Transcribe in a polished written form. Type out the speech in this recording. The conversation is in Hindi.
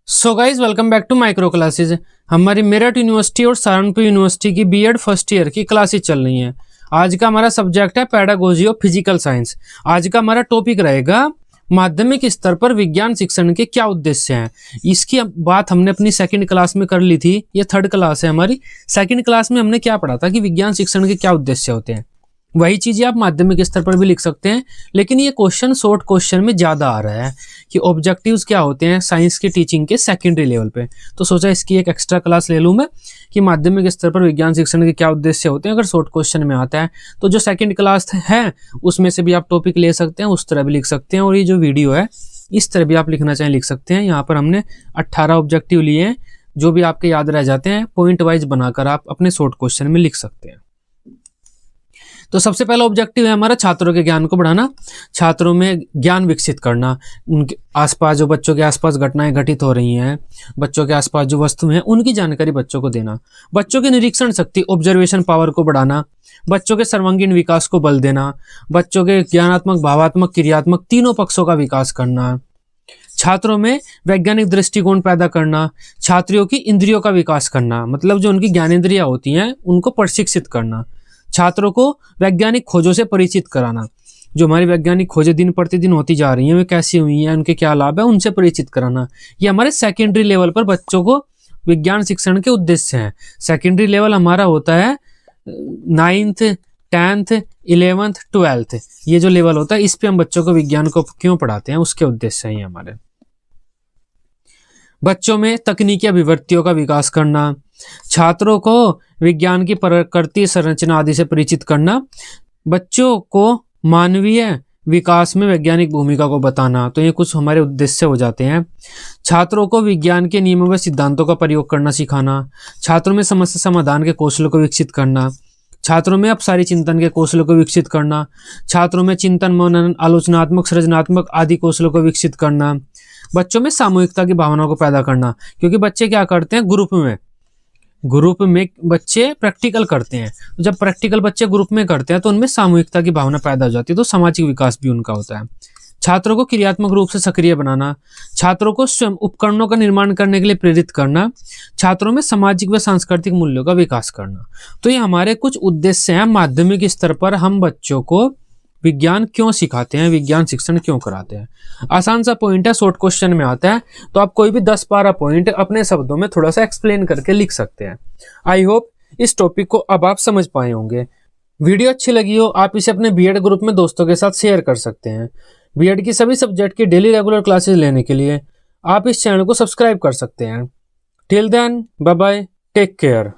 So guys welcome back to micro classes. हमारी मेरठ यूनिवर्सिटी और सहारनपुर यूनिवर्सिटी की बीएड फर्स्ट ईयर की क्लासेज चल रही हैं। आज का हमारा सब्जेक्ट है पेडागोजी ऑफ फिजिकल साइंस। आज का हमारा टॉपिक रहेगा माध्यमिक स्तर पर विज्ञान शिक्षण के क्या उद्देश्य हैं। इसकी बात हमने अपनी सेकंड क्लास में कर ली थी। ये थर्ड क्लास है हमारी। सेकंड क्लास में हमने क्या पढ़ा था कि विज्ञान शिक्षण के क्या उद्देश्य होते हैं। वही चीजें आप माध्यमिक स्तर पर भी लिख सकते हैं, लेकिन ये क्वेश्चन शॉर्ट क्वेश्चन में ज्यादा आ रहा है कि ऑब्जेक्टिव्स क्या होते हैं साइंस की टीचिंग के सेकेंडरी लेवल पे। तो सोचा इसकी एक एक्स्ट्रा क्लास ले लूं मैं कि माध्यमिक स्तर पर विज्ञान शिक्षण के क्या उद्देश्य होते हैं। अगर शॉर्ट क्वेश्चन में आता है तो जो सेकंड क्लास है उसमें से भी आप टॉपिक ले सकते हैं, उस तरह भी लिख सकते हैं। और ये जो वीडियो है इस तरह भी आप लिखना चाहें लिख सकते हैं। यहाँ पर हमने 18 ऑब्जेक्टिव लिए हैं, जो भी आपके याद रह जाते हैं पॉइंट वाइज बनाकर आप अपने शॉर्ट क्वेश्चन में लिख सकते हैं। तो सबसे पहला ऑब्जेक्टिव है हमारा छात्रों के ज्ञान को बढ़ाना, छात्रों में ज्ञान विकसित करना। उनके आसपास जो बच्चों के आसपास घटनाएं घटित हो रही हैं, बच्चों के आसपास जो वस्तु हैं उनकी जानकारी बच्चों को देना। बच्चों की निरीक्षण शक्ति ऑब्जर्वेशन पावर को बढ़ाना, बच्चों के सर्वांगीण विकास को बल देना, बच्चों के ज्ञानात्मक भावात्मक क्रियात्मक तीनों पक्षों का विकास करना, छात्रों में वैज्ञानिक दृष्टिकोण पैदा करना, छात्रों की इंद्रियों का विकास करना, मतलब जो उनकी ज्ञानेंद्रियां होती हैं उनको प्रशिक्षित करना, छात्रों को वैज्ञानिक खोजों से परिचित कराना। जो हमारी वैज्ञानिक खोजें दिन प्रतिदिन होती जा रही हैं वे कैसी हुई हैं, उनके क्या लाभ है, उनसे परिचित कराना। ये हमारे सेकेंडरी लेवल पर बच्चों को विज्ञान शिक्षण के उद्देश्य हैं। सेकेंडरी लेवल हमारा होता है 9th 10th 11th 12th। ये जो लेवल होता है इस पे हम बच्चों को विज्ञान को क्यों पढ़ाते हैं उसके उद्देश्य हैं हमारे। बच्चों में तकनीकी अभिव्यक्तियों का विकास करना, छात्रों को विज्ञान की प्रकृति संरचना आदि से परिचित करना, बच्चों को मानवीय विकास में वैज्ञानिक भूमिका को बताना। तो ये कुछ हमारे उद्देश्य हो जाते हैं। छात्रों को विज्ञान के नियमों व सिद्धांतों का प्रयोग करना सिखाना, छात्रों में समस्या समाधान के कौशलों को विकसित करना, छात्रों में अपसारी चिंतन के कौशलों को विकसित करना, छात्रों में चिंतन मनन आलोचनात्मक सृजनात्मक आदि कौशलों को विकसित करना, बच्चों में सामूहिकता की भावना को पैदा करना। क्योंकि बच्चे क्या करते हैं ग्रुप में बच्चे प्रैक्टिकल करते हैं। तो जब प्रैक्टिकल बच्चे ग्रुप में करते हैं तो उनमें सामूहिकता की भावना पैदा हो जाती है, तो सामाजिक विकास भी उनका होता है। छात्रों को क्रियात्मक रूप से सक्रिय बनाना, छात्रों को स्वयं उपकरणों का निर्माण करने के लिए प्रेरित करना, छात्रों में सामाजिक व सांस्कृतिक मूल्यों का विकास करना। तो ये हमारे कुछ उद्देश्य हैं। माध्यमिक स्तर पर हम बच्चों को विज्ञान क्यों सिखाते हैं, विज्ञान शिक्षण क्यों कराते हैं। आसान सा पॉइंट है, शॉर्ट क्वेश्चन में आता है, तो आप कोई भी 10-12 पॉइंट अपने शब्दों में थोड़ा सा एक्सप्लेन करके लिख सकते हैं। आई होप इस टॉपिक को अब आप समझ पाए होंगे। वीडियो अच्छी लगी हो आप इसे अपने बीएड ग्रुप में दोस्तों के साथ शेयर कर सकते हैं। बीएड की सभी सब्जेक्ट की डेली रेगुलर क्लासेस लेने के लिए आप इस चैनल को सब्सक्राइब कर सकते हैं। Till then bye bye, take care.